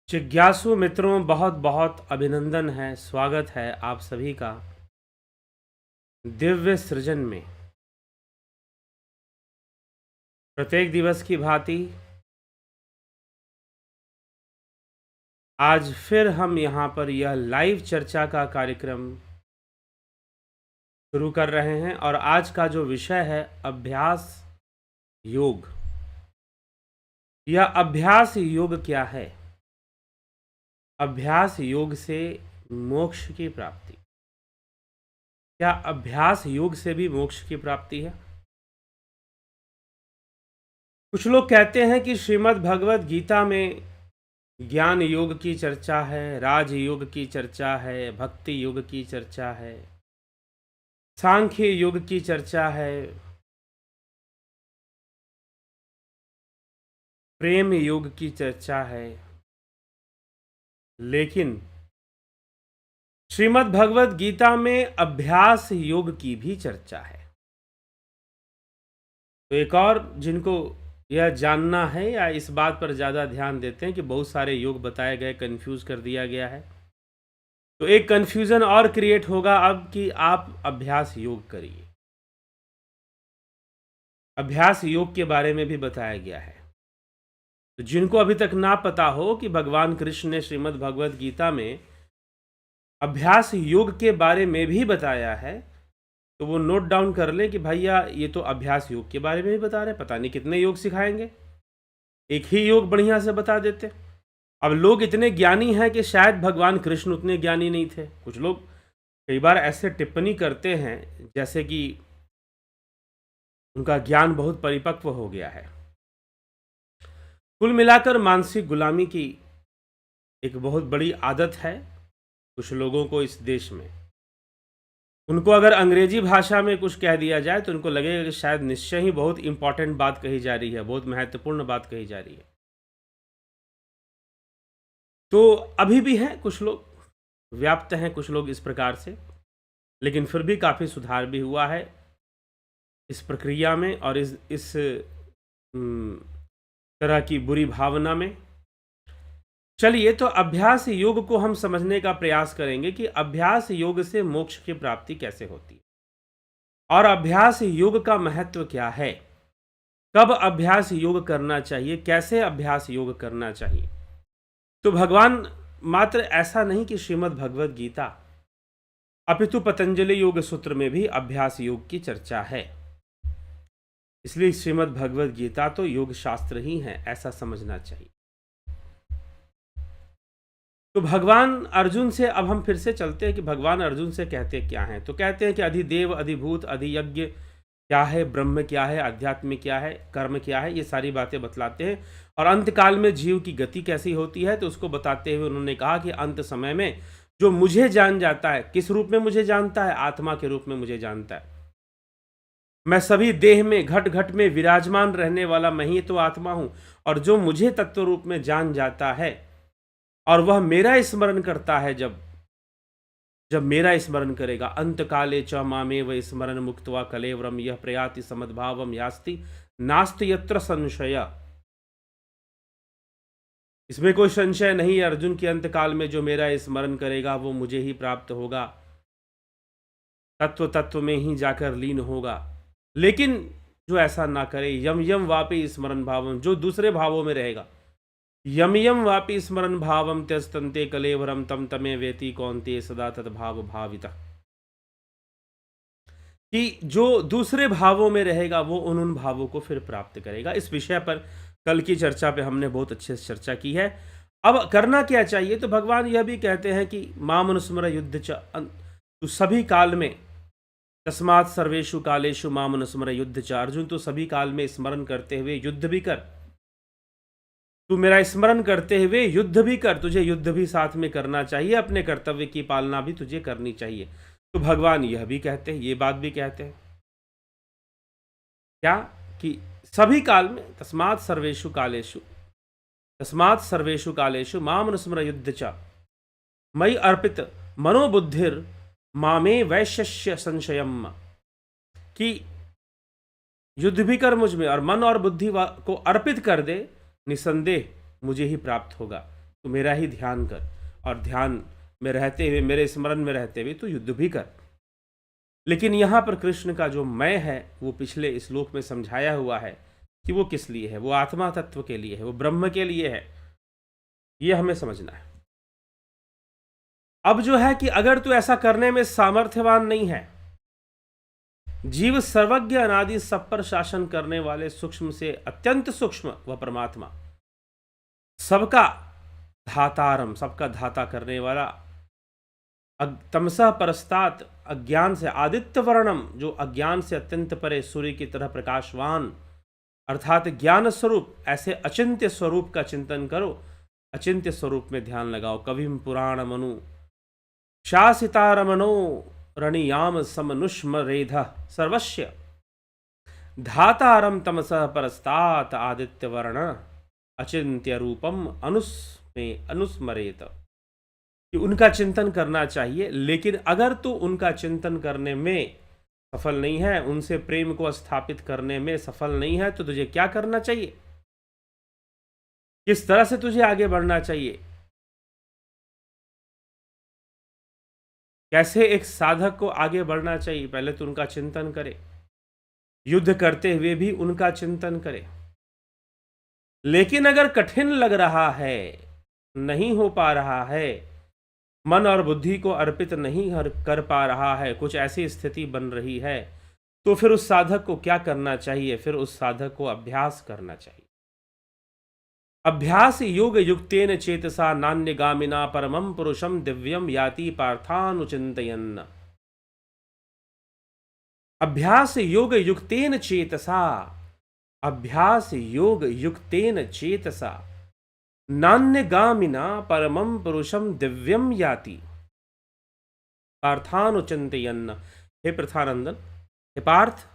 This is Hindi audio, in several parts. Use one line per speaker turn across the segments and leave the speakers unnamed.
जिज्ञासु मित्रों, बहुत बहुत अभिनंदन है, स्वागत है आप सभी का दिव्य सृजन में। प्रत्येक दिवस की भांति आज फिर हम यहाँ पर यह लाइव चर्चा का कार्यक्रम शुरू कर रहे हैं और आज का जो विषय है अभ्यास योग। यह अभ्यास योग क्या है? अभ्यास योग से मोक्ष की प्राप्ति। क्या अभ्यास योग से भी मोक्ष की प्राप्ति है? कुछ लोग कहते हैं कि श्रीमद् भगवत गीता में ज्ञान योग की चर्चा है, राज योग की चर्चा है, भक्ति योग की चर्चा है, सांख्य योग की चर्चा है, प्रेम योग की चर्चा है। लेकिन श्रीमद् भगवत गीता में अभ्यास योग की भी चर्चा है। तो एक और जिनको यह जानना है या इस बात पर ज़्यादा ध्यान देते हैं कि बहुत सारे योग बताए गए, कंफ्यूज कर दिया गया है, तो एक कंफ्यूजन और क्रिएट होगा अब कि आप अभ्यास योग करिए। अभ्यास योग के बारे में भी बताया गया है। तो जिनको अभी तक ना पता हो कि भगवान कृष्ण ने श्रीमद् भगवत गीता में अभ्यास योग के बारे में भी बताया है, तो वो नोट डाउन कर ले कि भैया ये तो अभ्यास योग के बारे में भी बता रहे, पता नहीं कितने योग सिखाएंगे, एक ही योग बढ़िया से बता देते। अब लोग इतने ज्ञानी हैं कि शायद भगवान कृष्ण उतने ज्ञानी नहीं थे। कुछ लोग कई बार ऐसे टिप्पणी करते हैं जैसे कि उनका ज्ञान बहुत परिपक्व हो गया है। कुल मिलाकर मानसिक गुलामी की एक बहुत बड़ी आदत है कुछ लोगों को इस देश में। उनको अगर अंग्रेजी भाषा में कुछ कह दिया जाए तो उनको लगेगा कि शायद निश्चय ही बहुत इंपॉर्टेंट बात कही जा रही है, बहुत महत्वपूर्ण बात कही जा रही है। तो अभी भी हैं कुछ लोग, व्याप्त हैं कुछ लोग इस प्रकार से, लेकिन फिर भी काफ़ी सुधार भी हुआ है इस प्रक्रिया में और इस तरह की बुरी भावना में। चलिए, तो अभ्यास योग को हम समझने का प्रयास करेंगे कि अभ्यास योग से मोक्ष की प्राप्ति कैसे होती है और अभ्यास योग का महत्व क्या है, कब अभ्यास योग करना चाहिए, कैसे अभ्यास योग करना चाहिए। तो भगवान मात्र ऐसा नहीं कि श्रीमद् भगवत गीता, अपितु पतंजलि योग सूत्र में भी अभ्यास योग की चर्चा है। इसलिए श्रीमद् भगवत गीता तो योग शास्त्र ही है, ऐसा समझना चाहिए। तो भगवान अर्जुन से अब हम फिर से चलते हैं कि भगवान अर्जुन से कहते क्या हैं। तो कहते हैं कि अधिदेव, अधिभूत, अधियज्ञ क्या है, ब्रह्म क्या है, अध्यात्म क्या है, कर्म क्या है, ये सारी बातें बतलाते हैं। और अंत काल में जीव की गति कैसी होती है तो उसको बताते हुए उन्होंने कहा कि अंत समय में जो मुझे जान जाता है, किस रूप में मुझे जानता है? आत्मा के रूप में मुझे जानता है। मैं सभी देह में घट घट में विराजमान रहने वाला मैं ही तो आत्मा हूं। और जो मुझे तत्व रूप में जान जाता है और वह मेरा स्मरण करता है, जब मेरा स्मरण करेगा, अंत काले च मामेव स्मरण मुक्त्वा कलेवरम यह प्रयाति समद्भावम यास्ति नास्ति यत्र संशय। इसमें कोई संशय नहीं है अर्जुन की, अंत काल में जो मेरा स्मरण करेगा वो मुझे ही प्राप्त होगा, तत्व तत्व में ही जाकर लीन होगा। लेकिन जो ऐसा ना करे, यम यम वापि स्मरण भावम, जो दूसरे भावों में रहेगा, यम यम वापि स्मरण भावम त्यजतन्ते कलेवरम तम तमे वेति कौन्ते सदा तद्भाव भाविता। कि जो दूसरे भावों में रहेगा वो उन भावों को फिर प्राप्त करेगा। इस विषय पर कल की चर्चा पे हमने बहुत अच्छे से चर्चा की है। अब करना क्या चाहिए? तो भगवान यह भी कहते हैं कि मामनुस्मर युद्ध च, तो सभी काल में, तस्मात् सर्वेषु कालेषु मामनुस्मर युद्ध च, अर्जुन तो सभी काल में स्मरण करते हुए युद्ध भी कर। तू मेरा स्मरण करते हुए युद्ध भी कर, तुझे युद्ध भी साथ में करना चाहिए, अपने कर्तव्य की पालना भी तुझे करनी चाहिए। तो भगवान यह भी कहते हैं, ये बात भी कहते हैं क्या कि सभी काल में, तस्मात् सर्वेषु कालेषु मामनुस्मर युद्ध च मयि अर्पित मनोबुद्धिर मामे वैश्यस्य संशयम, कि युद्ध भी कर मुझ में और मन और बुद्धि को अर्पित कर दे, निसंदेह मुझे ही प्राप्त होगा। तो मेरा ही ध्यान कर, और ध्यान में रहते हुए, मेरे स्मरण में रहते हुए तो युद्ध भी कर। लेकिन यहाँ पर कृष्ण का जो मैं है वो पिछले श्लोक में समझाया हुआ है कि वो किस लिए है, वो आत्मा तत्व के लिए है, वो ब्रह्म के लिए है, ये हमें समझना है। अब जो है कि अगर तू ऐसा करने में सामर्थ्यवान नहीं है, जीव सर्वज्ञ अनादि सब पर शासन करने वाले सूक्ष्म से अत्यंत सूक्ष्म वह परमात्मा, सबका धातारम, सबका धाता करने वाला, तमसा परस्तात, अज्ञान से आदित्य वर्णम, जो अज्ञान से अत्यंत परे सूर्य की तरह प्रकाशवान, अर्थात ज्ञान स्वरूप, ऐसे अचिंत्य स्वरूप का चिंतन करो, अचिंत्य स्वरूप में ध्यान लगाओ। कविम पुराण मनु शासितारमनो रणियाम समनुष्मरेध सर्वस्य धातारम तमसः परस्तात आदित्य वर्ण अचिंत्य रूपम अनुस्मरेत, कि उनका चिंतन करना चाहिए। लेकिन अगर तू उनका चिंतन करने में सफल नहीं है, उनसे प्रेम को स्थापित करने में सफल नहीं है, तो तुझे क्या करना चाहिए, किस तरह से तुझे आगे बढ़ना चाहिए, कैसे एक साधक को आगे बढ़ना चाहिए। पहले तो उनका चिंतन करे, युद्ध करते हुए भी उनका चिंतन करे। लेकिन अगर कठिन लग रहा है, नहीं हो पा रहा है, मन और बुद्धि को अर्पित नहीं कर पा रहा है, कुछ ऐसी स्थिति बन रही है, तो फिर उस साधक को क्या करना चाहिए, फिर उस साधक को अभ्यास करना चाहिए। अभ्यास योग युक्तेन चेतसा नान्यगामिना परमं पुरुषम दिव्यम याति पार्थानुचिंतयन्। अभ्यास योग युक्तेन चेतसा, अभ्यास योग युक्तेन चेतसा नान्यगामिना परमं पुरुषम दिव्यम याति पार्थानुचिंतयन्। हे प्रथानंदन, हे पार्थ,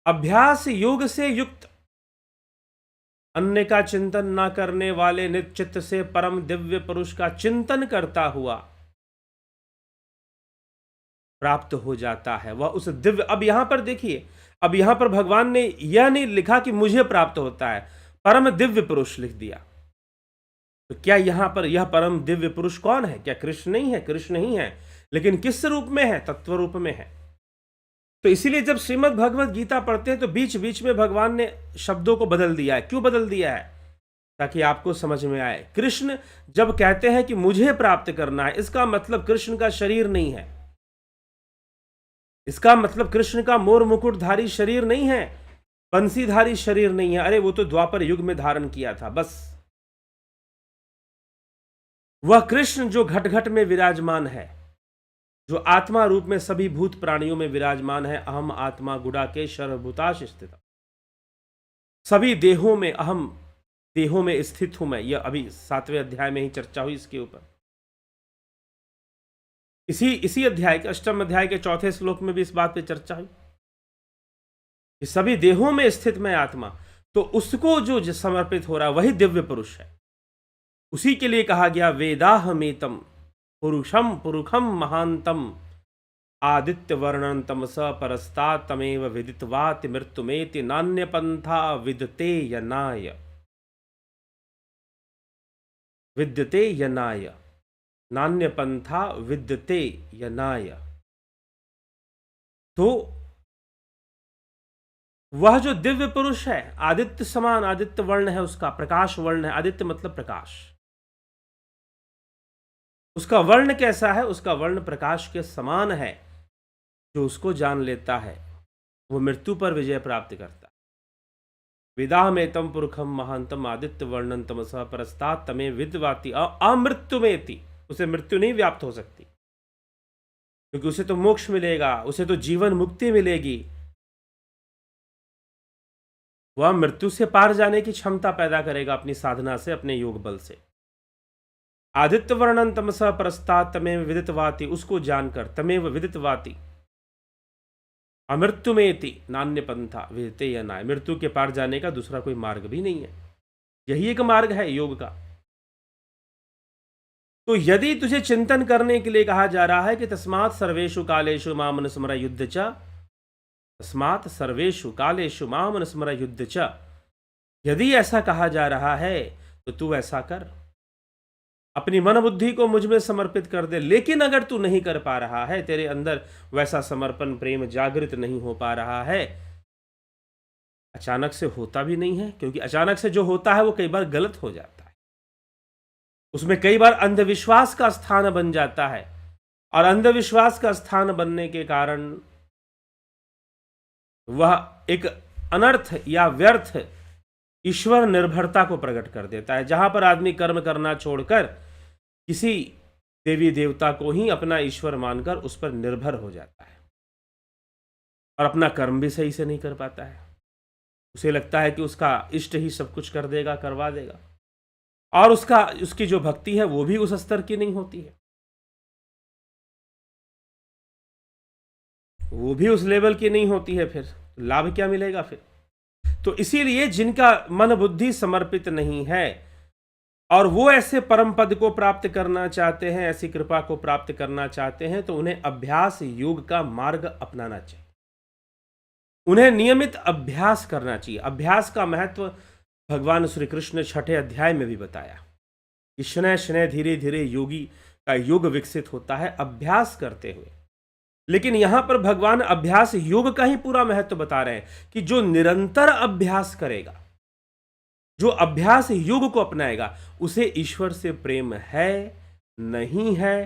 अभ्यास योग से युक्त, अन्य का चिंतन ना करने वाले निश्चित से परम दिव्य पुरुष का चिंतन करता हुआ प्राप्त हो जाता है वह उस दिव्य। अब यहां पर देखिए, अब यहां पर भगवान ने यह नहीं लिखा कि मुझे प्राप्त होता है, परम दिव्य पुरुष लिख दिया। तो क्या यहां पर यह परम दिव्य पुरुष कौन है? क्या कृष्ण नहीं है? कृष्ण ही है, लेकिन किस रूप में है? तत्व रूप में है। तो इसीलिए जब श्रीमद् भगवत गीता पढ़ते हैं तो बीच बीच में भगवान ने शब्दों को बदल दिया है। क्यों बदल दिया है? ताकि आपको समझ में आए। कृष्ण जब कहते हैं कि मुझे प्राप्त करना है, इसका मतलब कृष्ण का शरीर नहीं है, इसका मतलब कृष्ण का मोर मुकुटधारी शरीर नहीं है, बंसीधारी शरीर नहीं है। अरे वो तो द्वापर युग में धारण किया था बस। वह कृष्ण जो घट घट में विराजमान है, जो आत्मा रूप में सभी भूत प्राणियों में विराजमान है, अहम आत्मा गुडाकेश सर्वभूताश स्थित, सभी देहों में, अहम देहों में स्थित हूं मैं। यह अभी 7वें अध्याय में ही चर्चा हुई इसके ऊपर। इसी अध्याय के 8वें अध्याय के 4थे श्लोक में भी इस बात पे चर्चा हुई कि सभी देहों में स्थित मैं आत्मा। तो उसको जो समर्पित हो रहा है वही दिव्य पुरुष है। उसी के लिए कहा गया वेदाहमेतम पुरुषम पुरुषम महांतम आदित्य वर्णन तमस परस्तात् तमेव विदित्वाति मृत्युमेति नान्य पंथा विद्यते यनाय, विद्यते यनाय, नान्य पंथा विद्यते यनाय। तो वह जो दिव्य पुरुष है, आदित्य समान, आदित्य वर्ण है उसका, प्रकाश वर्ण है। आदित्य मतलब प्रकाश। उसका वर्ण कैसा है? उसका वर्ण प्रकाश के समान है। जो उसको जान लेता है वो मृत्यु पर विजय प्राप्त करता है। वेदाहमेतम पुरुषम महांतम आदित्य वर्णन तमसः परस्तात् तमे विद्वाति अमृत्युमेति। उसे मृत्यु नहीं व्याप्त हो सकती, क्योंकि उसे तो मोक्ष मिलेगा, उसे तो जीवन मुक्ति मिलेगी। वह मृत्यु से पार जाने की क्षमता पैदा करेगा अपनी साधना से, अपने योग बल से। आदित्य वर्णन तमसः परस्तात् तमेव विदित्वाति, उसको जानकर, तमेव विदित्वाति अमृत्युमेति नान्य पंथा विदिते यनाय। मृत्यु के पार जाने का दूसरा कोई मार्ग भी नहीं है, यही एक मार्ग है योग का। तो यदि तुझे चिंतन करने के लिए कहा जा रहा है कि तस्मात् सर्वेषु कालेषु माम अनुस्मर युद्ध च, तस्मात् सर्वेषु कालेषु माम अनुस्मर युद्ध च, यदि ऐसा कहा जा रहा है तो तू ऐसा कर। अपनी मन बुद्धि को मुझ में समर्पित कर दे। लेकिन अगर तू नहीं कर पा रहा है, तेरे अंदर वैसा समर्पण प्रेम जागृत नहीं हो पा रहा है, अचानक से होता भी नहीं है, क्योंकि अचानक से जो होता है वो कई बार गलत हो जाता है, उसमें कई बार अंधविश्वास का स्थान बन जाता है, और अंधविश्वास का स्थान बनने के कारण वह एक अनर्थ या व्यर्थ ईश्वर निर्भरता को प्रकट कर देता है, जहां पर आदमी कर्म करना छोड़कर किसी देवी देवता को ही अपना ईश्वर मानकर उस पर निर्भर हो जाता है, और अपना कर्म भी सही से नहीं कर पाता है। उसे लगता है कि उसका इष्ट ही सब कुछ कर देगा, करवा देगा, और उसकी जो भक्ति है वो भी उस स्तर की नहीं होती है, वो भी उस लेवल की नहीं होती है। फिर लाभ क्या मिलेगा फिर? तो इसीलिए जिनका मन बुद्धि समर्पित नहीं है और वो ऐसे परम पद को प्राप्त करना चाहते हैं, ऐसी कृपा को प्राप्त करना चाहते हैं, तो उन्हें अभ्यास योग का मार्ग अपनाना चाहिए। उन्हें नियमित अभ्यास करना चाहिए। अभ्यास का महत्व भगवान श्री कृष्ण 6ठे अध्याय में भी बताया कि शनय शनय धीरे धीरे योगी का योग विकसित होता है अभ्यास करते हुए। लेकिन यहां पर भगवान अभ्यास योग का ही पूरा महत्व बता रहे हैं कि जो निरंतर अभ्यास करेगा, जो अभ्यास योग को अपनाएगा, उसे ईश्वर से प्रेम है नहीं है,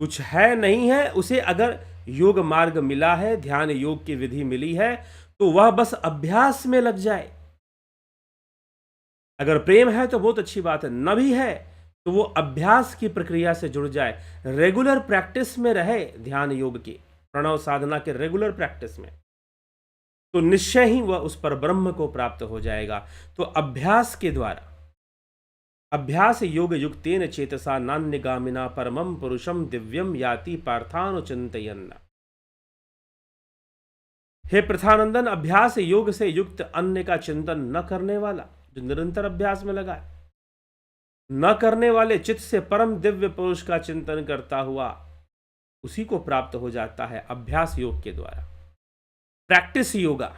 कुछ है नहीं है, उसे अगर योग मार्ग मिला है, ध्यान योग की विधि मिली है, तो वह बस अभ्यास में लग जाए। अगर प्रेम है तो बहुत अच्छी बात है, न भी है तो वो अभ्यास की प्रक्रिया से जुड़ जाए, रेगुलर प्रैक्टिस में रहे, ध्यान योग की प्रणव साधना के रेगुलर प्रैक्टिस में, तो निश्चय ही वह उस पर ब्रह्म को प्राप्त हो जाएगा। तो अभ्यास के द्वारा, अभ्यास योग युक्तेन चेतसा नान्यगामिना परमं पुरुषम दिव्यम याति पार्थानुचिंतयन्। हे प्रथानंदन, अभ्यास योग से युक्त अन्य का चिंतन न करने वाला, जो निरंतर अभ्यास में लगा है, न करने वाले चित्त से परम दिव्य पुरुष का चिंतन करता हुआ उसी को प्राप्त हो जाता है अभ्यास योग के द्वारा। प्रैक्टिस योगा,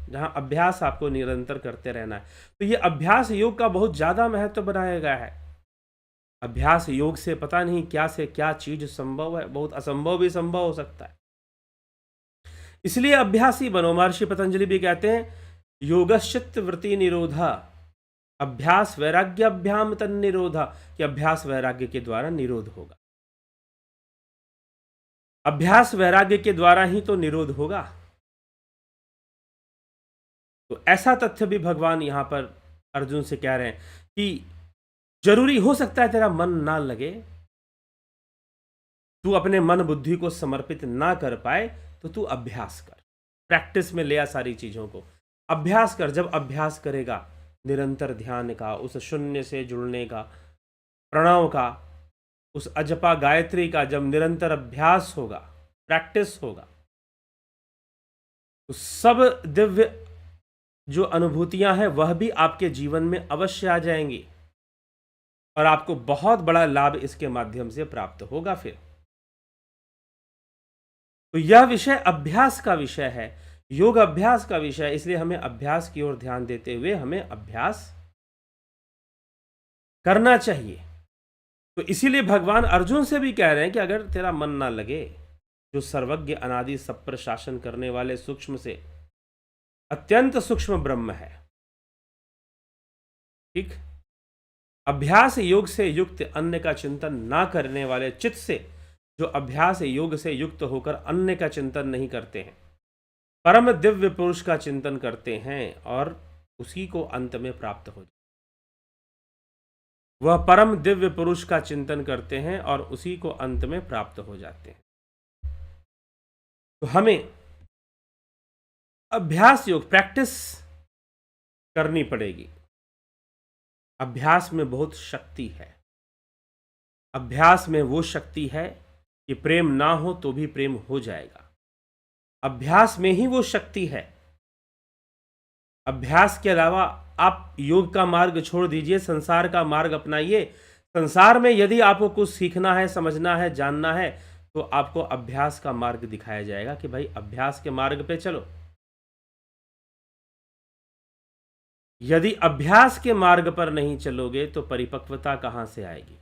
जहां अभ्यास आपको निरंतर करते रहना है। तो ये अभ्यास योग का बहुत ज्यादा महत्व बनाया गया है। अभ्यास योग से पता नहीं क्या से क्या चीज संभव है, बहुत असंभव भी संभव हो सकता है। इसलिए अभ्यासी बनो। महर्षि पतंजलि भी कहते हैं योगश्चित्त वृत्ति निरोधा, अभ्यास वैराग्याभ्याम तन्निरोधा, कि अभ्यास वैराग्य के द्वारा निरोध होगा। अभ्यास वैराग्य के द्वारा ही तो निरोध होगा। तो ऐसा तथ्य भी भगवान यहां पर अर्जुन से कह रहे हैं कि जरूरी हो सकता है तेरा मन ना लगे, तू अपने मन बुद्धि को समर्पित ना कर पाए, तो तू अभ्यास कर, प्रैक्टिस में ले आ सारी चीजों को, अभ्यास कर। जब अभ्यास करेगा निरंतर ध्यान का, उस शून्य से जुड़ने का, प्रणव का, उस अजपा गायत्री का, जब निरंतर अभ्यास होगा, प्रैक्टिस होगा, तो सब दिव्य जो अनुभूतियां हैं वह भी आपके जीवन में अवश्य आ जाएंगी, और आपको बहुत बड़ा लाभ इसके माध्यम से प्राप्त होगा। फिर तो यह विषय अभ्यास का विषय है, योग अभ्यास का विषय है। इसलिए हमें अभ्यास की ओर ध्यान देते हुए हमें अभ्यास करना चाहिए। तो इसीलिए भगवान अर्जुन से भी कह रहे हैं कि अगर तेरा मन ना लगे, जो सर्वज्ञ अनादि सब पर शासन करने वाले सूक्ष्म से अत्यंत सूक्ष्म ब्रह्म है, ठीक, अभ्यास योग से युक्त अन्य का चिंतन ना करने वाले चित्त से, जो अभ्यास योग से युक्त होकर अन्य का चिंतन नहीं करते हैं, परम दिव्य पुरुष का चिंतन करते हैं, और उसी को अंत में प्राप्त हो जाए। वह परम दिव्य पुरुष का चिंतन करते हैं और उसी को अंत में प्राप्त हो जाते हैं। तो हमें अभ्यास योग प्रैक्टिस करनी पड़ेगी। अभ्यास में बहुत शक्ति है। अभ्यास में वो शक्ति है कि प्रेम ना हो तो भी प्रेम हो जाएगा। अभ्यास में ही वो शक्ति है। अभ्यास के अलावा आप योग का मार्ग छोड़ दीजिए, संसार का मार्ग अपनाइए। संसार में यदि आपको कुछ सीखना है, समझना है, जानना है, तो आपको अभ्यास का मार्ग दिखाया जाएगा कि भाई अभ्यास के मार्ग पे चलो। यदि अभ्यास के मार्ग पर नहीं चलोगे तो परिपक्वता कहां से आएगी?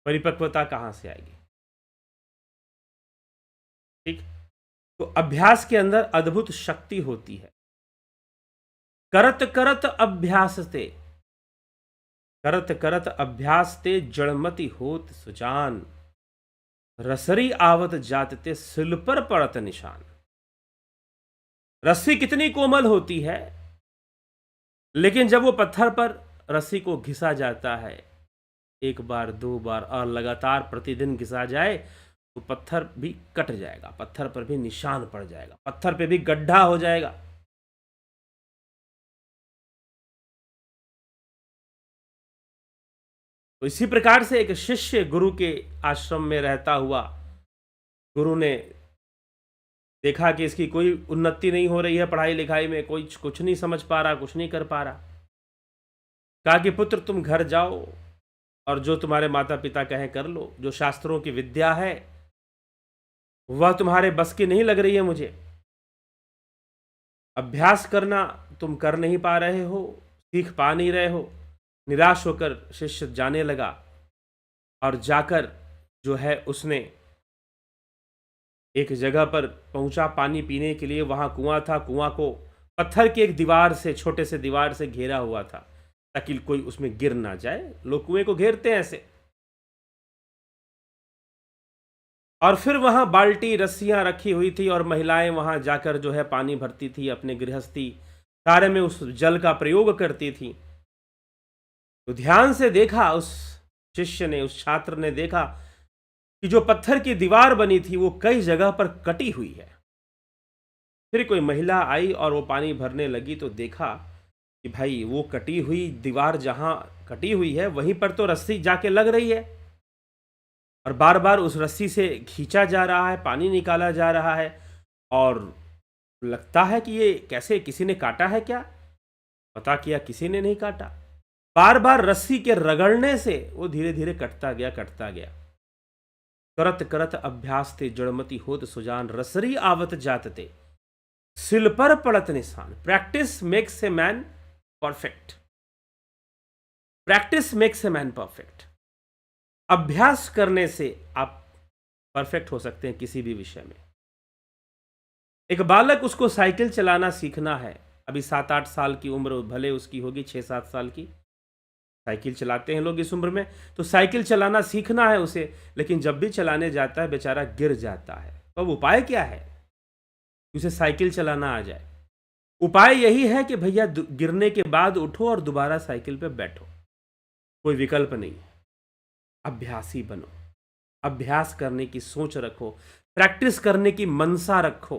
परिपक्वता कहाँ से आएगी? ठीक। तो अभ्यास के अंदर अद्भुत शक्ति होती है। करत करत अभ्यास ते, करत करत अभ्यास ते जड़मति होत सुजान, रसरी आवत जातते सिल पर पड़त निशान। रस्सी कितनी कोमल होती है, लेकिन जब वो पत्थर पर रस्सी को घिसा जाता है, एक बार दो बार और लगातार प्रतिदिन घिसा जाए, तो पत्थर भी कट जाएगा, पत्थर पर भी निशान पड़ जाएगा, पत्थर पे भी गड्ढा हो जाएगा। तो इसी प्रकार से एक शिष्य गुरु के आश्रम में रहता हुआ, गुरु ने देखा कि इसकी कोई उन्नति नहीं हो रही है पढ़ाई लिखाई में, कोई कुछ नहीं समझ पा रहा, कुछ नहीं कर पा रहा। कहा कि पुत्र तुम घर जाओ और जो तुम्हारे माता पिता कहें कर लो, जो शास्त्रों की विद्या है वह तुम्हारे बस की नहीं लग रही है मुझे। अभ्यास करना तुम कर नहीं पा रहे हो, सीख पा नहीं रहे हो। निराश होकर शिष्य जाने लगा और जाकर जो है उसने एक जगह पर पहुंचा पानी पीने के लिए। वहां कुआं था, कुआं को पत्थर की एक दीवार से, छोटे से दीवार से घेरा हुआ था ताकि कोई उसमें गिर ना जाए। लोग कुएं को घेरते हैं ऐसे। और फिर वहां बाल्टी रस्सियां रखी हुई थी और महिलाएं वहां जाकर जो है पानी भरती थी, अपने गृहस्थी कार्य में उस जल का प्रयोग करती थी। तो ध्यान से देखा उस शिष्य ने, उस छात्र ने देखा कि जो पत्थर की दीवार बनी थी वो कई जगह पर कटी हुई है। फिर कोई महिला आई और वो पानी भरने लगी तो देखा कि भाई वो कटी हुई दीवार जहां कटी हुई है वहीं पर तो रस्सी जाके लग रही है और बार बार उस रस्सी से खींचा जा रहा है, पानी निकाला जा रहा है। और लगता है कि ये कैसे, किसी ने काटा है क्या? पता किया, किसी ने नहीं काटा। बार बार रस्सी के रगड़ने से वो धीरे धीरे कटता गया, कटता गया। करत करत अभ्यास ते जड़मति होत सुजान, रसरी आवत जातते सिल पर पड़त निशान। Practice makes a man perfect. Practice makes a man perfect. अभ्यास करने से आप परफेक्ट हो सकते हैं किसी भी विषय में। एक बालक, उसको साइकिल चलाना सीखना है, अभी 7-8 साल की उम्र भले उसकी होगी, 6-7 साल की। साइकिल चलाते हैं लोग इस उम्र में, तो साइकिल चलाना सीखना है उसे। लेकिन जब भी चलाने जाता है बेचारा गिर जाता है। तो अब उपाय क्या है कि उसे साइकिल चलाना आ जाए? उपाय यही है कि भैया गिरने के बाद उठो और दोबारा साइकिल पे बैठो, कोई विकल्प नहीं है। अभ्यासी बनो, अभ्यास करने की सोच रखो, प्रैक्टिस करने की मनसा रखो।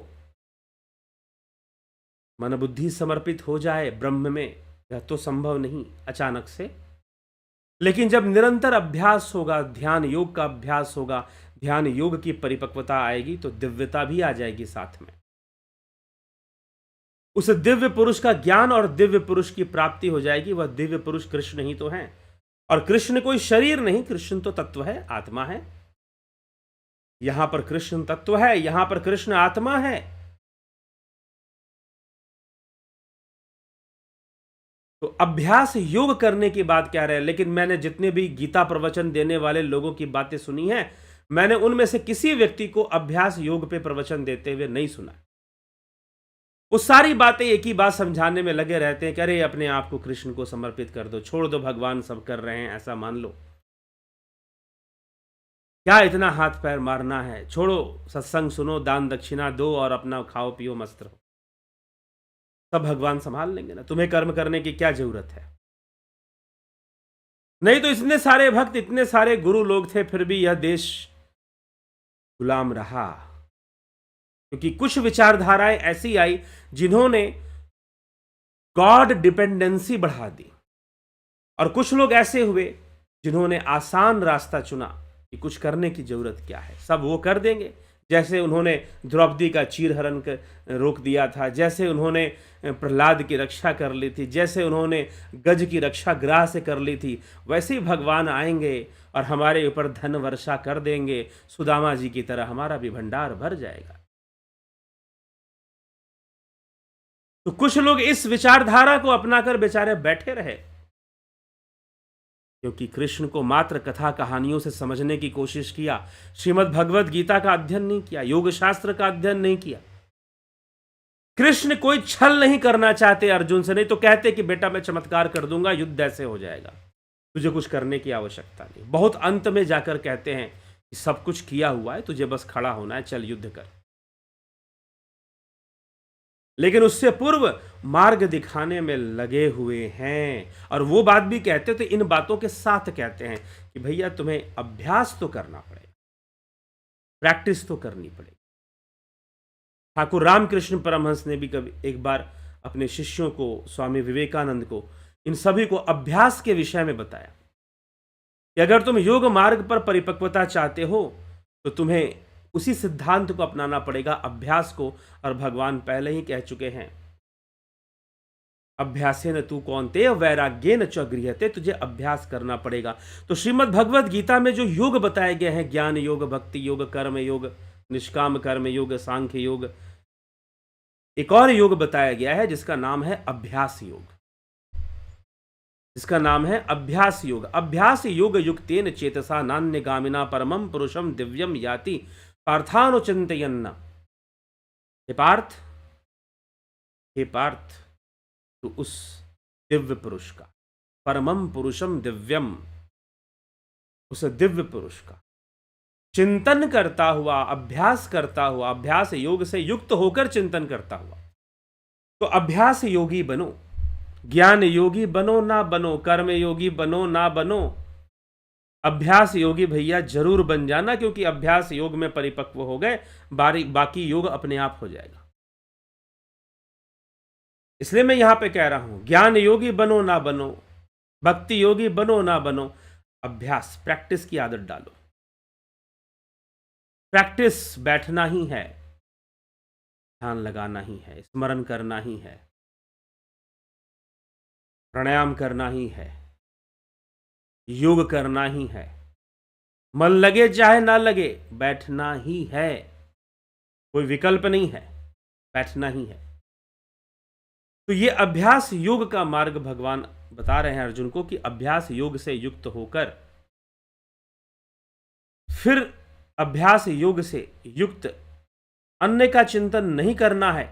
मन बुद्धि समर्पित हो जाए ब्रह्म में, यह तो संभव नहीं अचानक से। लेकिन जब निरंतर अभ्यास होगा, ध्यान योग का अभ्यास होगा, ध्यान योग की परिपक्वता आएगी तो दिव्यता भी आ जाएगी साथ में। उस दिव्य पुरुष का ज्ञान और दिव्य पुरुष की प्राप्ति हो जाएगी। वह दिव्य पुरुष कृष्ण ही तो हैं। और कृष्ण कोई शरीर नहीं, कृष्ण तो तत्व है, आत्मा है। यहां पर कृष्ण तत्व है, यहां पर कृष्ण आत्मा है। तो अभ्यास योग करने की बात कह रहे हैं। लेकिन मैंने जितने भी गीता प्रवचन देने वाले लोगों की बातें सुनी हैं, मैंने उनमें से किसी व्यक्ति को अभ्यास योग पे प्रवचन देते हुए नहीं सुना। वो सारी बातें एक ही बात समझाने में लगे रहते हैं कि अरे अपने आप को कृष्ण को समर्पित कर दो, छोड़ दो, भगवान सब कर रहे हैं, ऐसा मान लो, क्या इतना हाथ पैर मारना है, छोड़ो, सत्संग सुनो, दान दक्षिणा दो और अपना खाओ पियो मस्त रहो, सब भगवान संभाल लेंगे ना, तुम्हें कर्म करने की क्या जरूरत है। नहीं तो इतने सारे भक्त, इतने सारे गुरु लोग थे, फिर भी यह देश गुलाम रहा। क्योंकि कुछ विचारधाराएं ऐसी आई जिन्होंने गॉड डिपेंडेंसी बढ़ा दी, और कुछ लोग ऐसे हुए जिन्होंने आसान रास्ता चुना कि कुछ करने की जरूरत क्या है, सब वो कर देंगे। जैसे उन्होंने द्रौपदी का चीरहरण रोक दिया था, जैसे उन्होंने प्रहलाद की रक्षा कर ली थी, जैसे उन्होंने गज की रक्षा ग्राह से कर ली थी, वैसे ही भगवान आएंगे और हमारे ऊपर धन वर्षा कर देंगे। सुदामा जी की तरह हमारा भी भंडार भर जाएगा। तो कुछ लोग इस विचारधारा को अपनाकर बेचारे बैठे रहे क्योंकि कृष्ण को मात्र कथा कहानियों से समझने की कोशिश किया, श्रीमद् भगवत गीता का अध्ययन नहीं किया, योग शास्त्र का अध्ययन नहीं किया। कृष्ण कोई छल नहीं करना चाहते अर्जुन से, नहीं तो कहते कि बेटा मैं चमत्कार कर दूंगा, युद्ध ऐसे हो जाएगा, तुझे कुछ करने की आवश्यकता नहीं। बहुत अंत में जाकर कहते हैं कि सब कुछ किया हुआ है, तुझे बस खड़ा होना है, चल युद्ध कर। लेकिन उससे पूर्व मार्ग दिखाने में लगे हुए हैं, और वो बात भी कहते तो इन बातों के साथ कहते हैं कि भैया तुम्हें अभ्यास तो करना पड़ेगा, प्रैक्टिस तो करनी पड़ेगी। ठाकुर रामकृष्ण परमहंस ने भी कभी एक बार अपने शिष्यों को, स्वामी विवेकानंद को, इन सभी को अभ्यास के विषय में बताया कि अगर तुम योग मार्ग पर परिपक्वता चाहते हो तो तुम्हें उसी सिद्धांत को अपनाना पड़ेगा, अभ्यास को। और भगवान पहले ही कह चुके हैं, अभ्यासेन तू कौन्तेय वैराग्येन च गृह्यते, तुझे अभ्यास करना पड़ेगा। तो श्रीमद् भगवत गीता में जो योग बताए गए हैं, ज्ञान योग, भक्ति योग, कर्म योग, निष्काम कर्म योग, सांख्य योग, एक और योग बताया गया है जिसका नाम है अभ्यास योग, जिसका नाम है अभ्यास योग। अभ्यास योग युक्तेन चेतसा नान्यगामिना परमं पुरुषम दिव्यम याति पार्थानुचिंतयन्न। हे पार्थ, हे पार्थ, तो उस दिव्य पुरुष का, परमम पुरुषम दिव्यम, उस दिव्य पुरुष का चिंतन करता हुआ, अभ्यास करता हुआ, अभ्यास योग से युक्त होकर चिंतन करता हुआ, तो अभ्यास योगी बनो। ज्ञान योगी बनो ना बनो, कर्म योगी बनो ना बनो, अभ्यास योगी भैया जरूर बन जाना, क्योंकि अभ्यास योग में परिपक्व हो गए, बाकी योग अपने आप हो जाएगा। इसलिए मैं यहां पे कह रहा हूं, ज्ञान योगी बनो ना बनो, भक्ति योगी बनो ना बनो, अभ्यास, प्रैक्टिस की आदत डालो। प्रैक्टिस बैठना ही है, ध्यान लगाना ही है, स्मरण करना ही है, प्राणायाम करना ही है, योग करना ही है, मन लगे चाहे ना लगे, बैठना ही है, कोई विकल्प नहीं है, बैठना ही है। तो ये अभ्यास योग का मार्ग भगवान बता रहे हैं अर्जुन को कि अभ्यास योग से युक्त होकर फिर अभ्यास योग से युक्त अन्य का चिंतन नहीं करना है।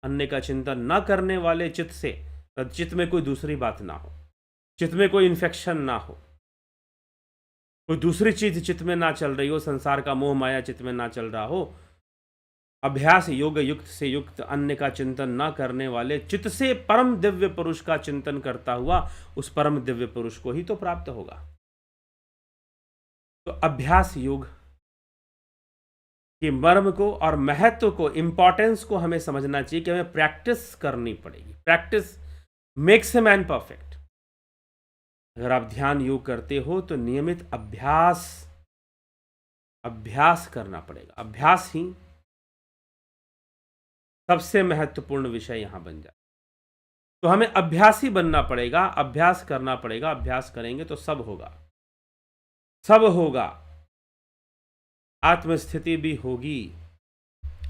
अन्य का चिंतन ना करने वाले चित्त से, चित्त में कोई दूसरी बात ना हो, चित्त में कोई इन्फेक्शन ना हो, कोई दूसरी चीज चित्त में ना चल रही हो, संसार का मोह माया चित्त में ना चल रहा हो। अभ्यास योग युक्त से युक्त अन्य का चिंतन ना करने वाले चित्त से परम दिव्य पुरुष का चिंतन करता हुआ उस परम दिव्य पुरुष को ही तो प्राप्त होगा। तो अभ्यास योग के मर्म को और महत्व को, इंपॉर्टेंस को हमें समझना चाहिए कि हमें प्रैक्टिस करनी पड़ेगी। Practice makes a man perfect. अगर आप ध्यान योग करते हो तो नियमित अभ्यास करना पड़ेगा। अभ्यास ही सबसे महत्वपूर्ण विषय यहां बन जाए। तो हमें अभ्यासी बनना पड़ेगा, अभ्यास करना पड़ेगा। अभ्यास करेंगे तो सब होगा, सब होगा। आत्मस्थिति भी होगी,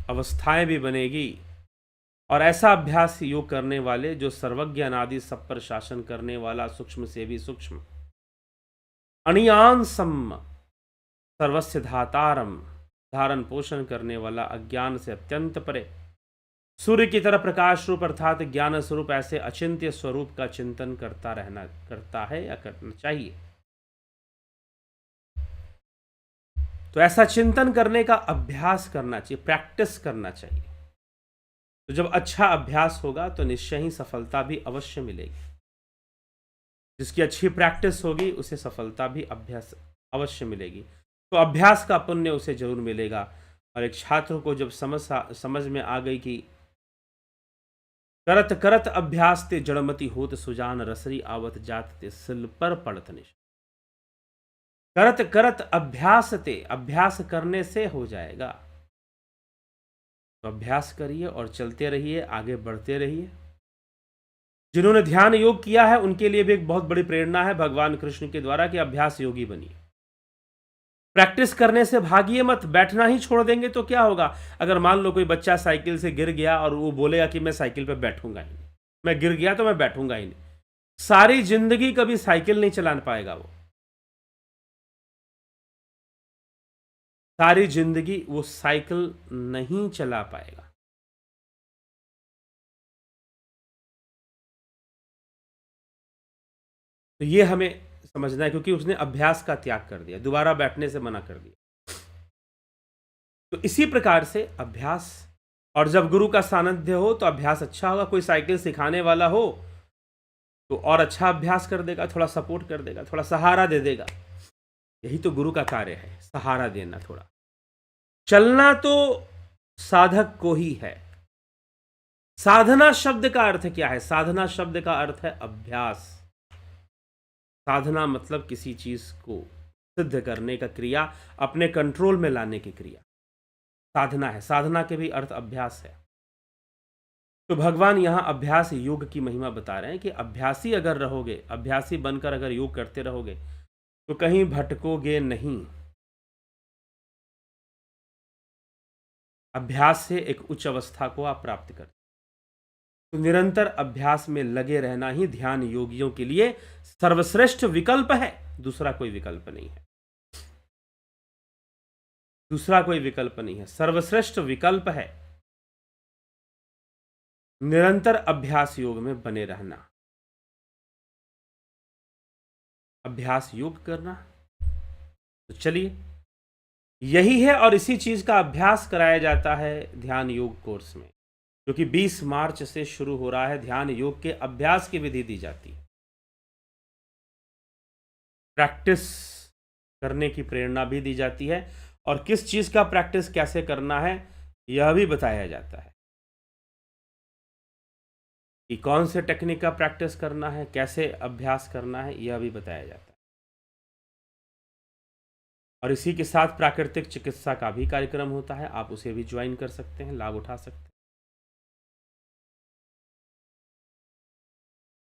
अवस्थाएं भी बनेगी, और ऐसा अभ्यास योग करने वाले जो सर्वज्ञ अनादि सब पर शासन करने वाला, सूक्ष्म से भी सूक्ष्म, अणियांसम सर्वस्य धातारम, धारण पोषण करने वाला, अज्ञान से अत्यंत परे, सूर्य की तरह प्रकाश रूप अर्थात ज्ञान स्वरूप ऐसे अचिंत्य स्वरूप का चिंतन करता है या करना चाहिए। तो ऐसा चिंतन करने का अभ्यास करना चाहिए, प्रैक्टिस करना चाहिए। तो जब अच्छा अभ्यास होगा तो निश्चय ही सफलता भी अवश्य मिलेगी। जिसकी अच्छी प्रैक्टिस होगी उसे सफलता भी अभ्यास अवश्य मिलेगी। तो अभ्यास का पुण्य उसे जरूर मिलेगा। और एक छात्र को जब समझ में आ गई कि करत करत अभ्यास ते जड़मति होत सुजान, रसरी आवत जात ते सिल पर पड़त निश। करत करत अभ्यास ते, अभ्यास करने से हो जाएगा। तो अभ्यास करिए और चलते रहिए, आगे बढ़ते रहिए। जिन्होंने ध्यान योग किया है उनके लिए भी एक बहुत बड़ी प्रेरणा है भगवान कृष्ण के द्वारा कि अभ्यास योगी बनिए। प्रैक्टिस करने से भागिए मत। बैठना ही छोड़ देंगे तो क्या होगा? अगर मान लो कोई बच्चा साइकिल से गिर गया और वो बोलेगा कि मैं साइकिल पे बैठूंगा ही नहीं, मैं गिर गया तो मैं बैठूंगा ही नहीं, सारी जिंदगी कभी साइकिल नहीं चला पाएगा वो। सारी जिंदगी वो साइकिल नहीं चला पाएगा। तो ये हमें समझना है, क्योंकि उसने अभ्यास का त्याग कर दिया, दोबारा बैठने से मना कर दिया। तो इसी प्रकार से अभ्यास, और जब गुरु का सानिध्य हो तो अभ्यास अच्छा होगा। कोई साइकिल सिखाने वाला हो तो और अच्छा अभ्यास कर देगा, थोड़ा सपोर्ट कर देगा, थोड़ा सहारा दे देगा। यही तो गुरु का कार्य है, सहारा देना। थोड़ा चलना तो साधक को ही है। साधना शब्द का अर्थ क्या है? साधना शब्द का अर्थ है अभ्यास। साधना मतलब किसी चीज को सिद्ध करने का क्रिया, अपने कंट्रोल में लाने की क्रिया साधना है। साधना के भी अर्थ अभ्यास है। तो भगवान यहां अभ्यास योग की महिमा बता रहे हैं कि अभ्यासी अगर रहोगे, अभ्यासी बनकर अगर योग करते रहोगे तो कहीं भटकोगे नहीं। अभ्यास से एक उच्च अवस्था को आप प्राप्त करते। तो निरंतर अभ्यास में लगे रहना ही ध्यान योगियों के लिए सर्वश्रेष्ठ विकल्प है। दूसरा कोई विकल्प नहीं है। दूसरा कोई विकल्प नहीं है, सर्वश्रेष्ठ विकल्प है निरंतर अभ्यास योग में बने रहना, अभ्यास योग करना। तो चलिए, यही है, और इसी चीज का अभ्यास कराया जाता है ध्यान योग कोर्स में, जो कि 20 मार्च से शुरू हो रहा है। ध्यान योग के अभ्यास की विधि दी जाती है, प्रैक्टिस करने की प्रेरणा भी दी जाती है, और किस चीज का प्रैक्टिस कैसे करना है यह भी बताया जाता है कि कौन से टेक्निक का प्रैक्टिस करना है, कैसे अभ्यास करना है, यह भी बताया जाता है। और इसी के साथ प्राकृतिक चिकित्सा का भी कार्यक्रम होता है, आप उसे भी ज्वाइन कर सकते हैं, लाभ उठा सकते हैं।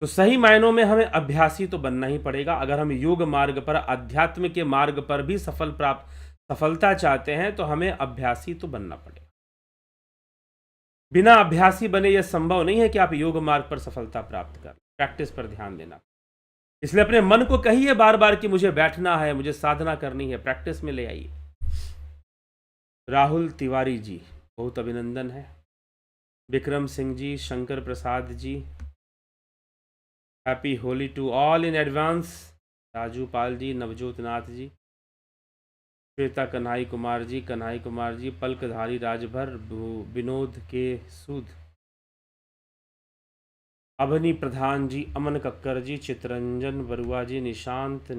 तो सही मायनों में हमें अभ्यासी तो बनना ही पड़ेगा। अगर हम योग मार्ग पर, अध्यात्म के मार्ग पर भी सफलता चाहते हैं तो हमें अभ्यासी तो बनना पड़ेगा। बिना अभ्यासी बने यह संभव नहीं है कि आप योग मार्ग पर सफलता प्राप्त कर। प्रैक्टिस पर ध्यान देना, इसलिए अपने मन को कहिए बार बार कि मुझे बैठना है, मुझे साधना करनी है, प्रैक्टिस में ले आइए। राहुल तिवारी जी, बहुत अभिनंदन है। Vikram Singh ji, Shankar Prasad ji, happy Holi to all in advance. Raju Pal ji, Navjot Nath ji, Shweta Kanhai Kumar ji, Palakdhari Rajbhar, Vinod K Sood, अभनी प्रधान जी, अमन कक्कर जी, चित्रंजन बरुआ जी, निशांत।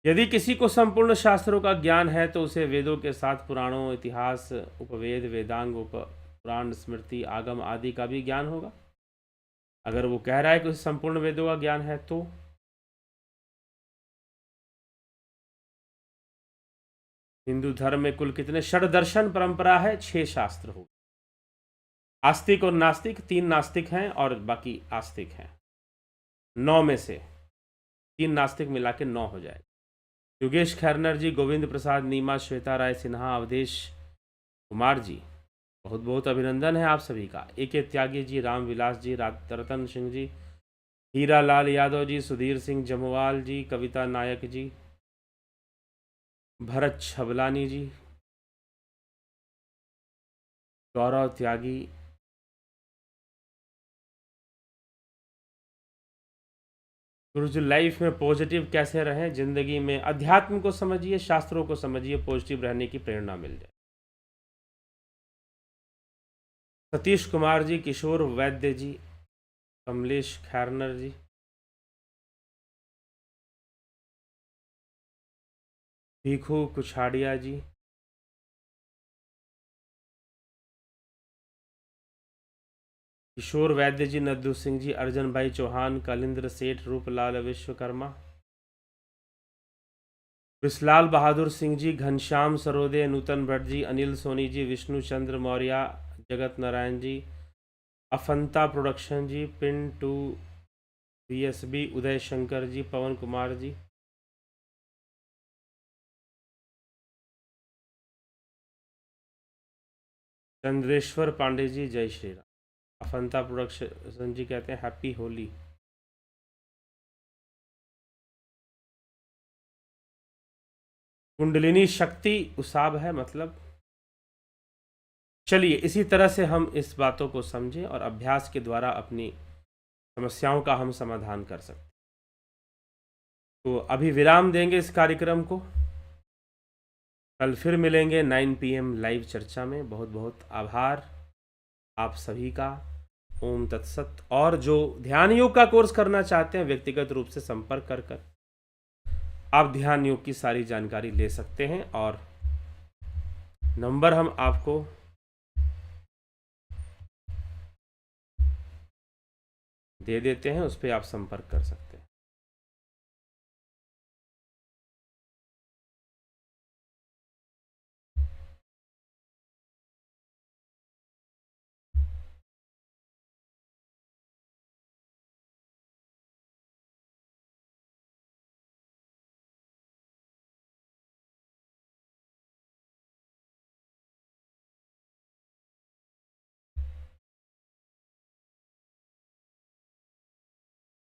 यदि किसी को संपूर्ण शास्त्रों का ज्ञान है तो उसे वेदों के साथ पुराणों, इतिहास, उपवेद, वेदांग, पुराण, स्मृति, आगम आदि का भी ज्ञान होगा। अगर वो कह रहा है कि उसे संपूर्ण वेदों का ज्ञान है तो हिंदू धर्म में कुल कितने षड्दर्शन परंपरा है? 6 शास्त्र हो। आस्तिक और नास्तिक, 3 नास्तिक हैं और बाकी आस्तिक हैं। 9 में से 3 नास्तिक मिला के 9 हो जाएगा। योगेश खैरनर जी, गोविंद प्रसाद नीमा, श्वेता राय सिन्हा, अवधेश कुमार जी, बहुत बहुत अभिनंदन है आप सभी का। ए.के. त्यागी जी, राम विलास जी, रतन सिंह जी, हीरा लाल यादव जी, सुधीर सिंह जमवाल जी, कविता नायक जी, भरत छबलानी जी, गौरव त्यागी, गुरुजी लाइफ में पॉजिटिव कैसे रहें? जिंदगी में अध्यात्म को समझिए, शास्त्रों को समझिए, पॉजिटिव रहने की प्रेरणा मिल जाए। सतीश कुमार जी, किशोर वैद्य जी, कमलेश खैरनर जी, भीखू कुछाड़िया जी, किशोर वैद्य जी, नद्दू सिंह जी, अर्जन भाई चौहान, कलिंद्र सेठ, रूपलाल विश्वकर्मा, विसलाल बहादुर सिंह जी, घनश्याम सरोदे, नूतन Bhatt ji, Anil Soni ji, Vishnu Chandra Maurya, Jagat Narayan ji, Afanta production ji, pin to BSB, Uday Shankar ji, Pawan Kumar ji, Chandreshwar Pande ji, जय श्री राम। अफंता प्रोडक्शन जी कहते हैं हैप्पी होली। कुंडलिनी शक्ति उसाब है मतलब। चलिए इसी तरह से हम इस बातों को समझें और अभ्यास के द्वारा अपनी समस्याओं का हम समाधान कर सकते हैं। तो अभी विराम देंगे इस कार्यक्रम को, कल फिर मिलेंगे 9 PM लाइव चर्चा में। बहुत बहुत आभार आप सभी का। ओम तत्सत। और जो ध्यान योग का कोर्स करना चाहते हैं व्यक्तिगत रूप से संपर्क कर आप ध्यान योग की सारी जानकारी ले सकते हैं, और नंबर हम आपको दे देते हैं, उस पर आप संपर्क कर सकते हैं।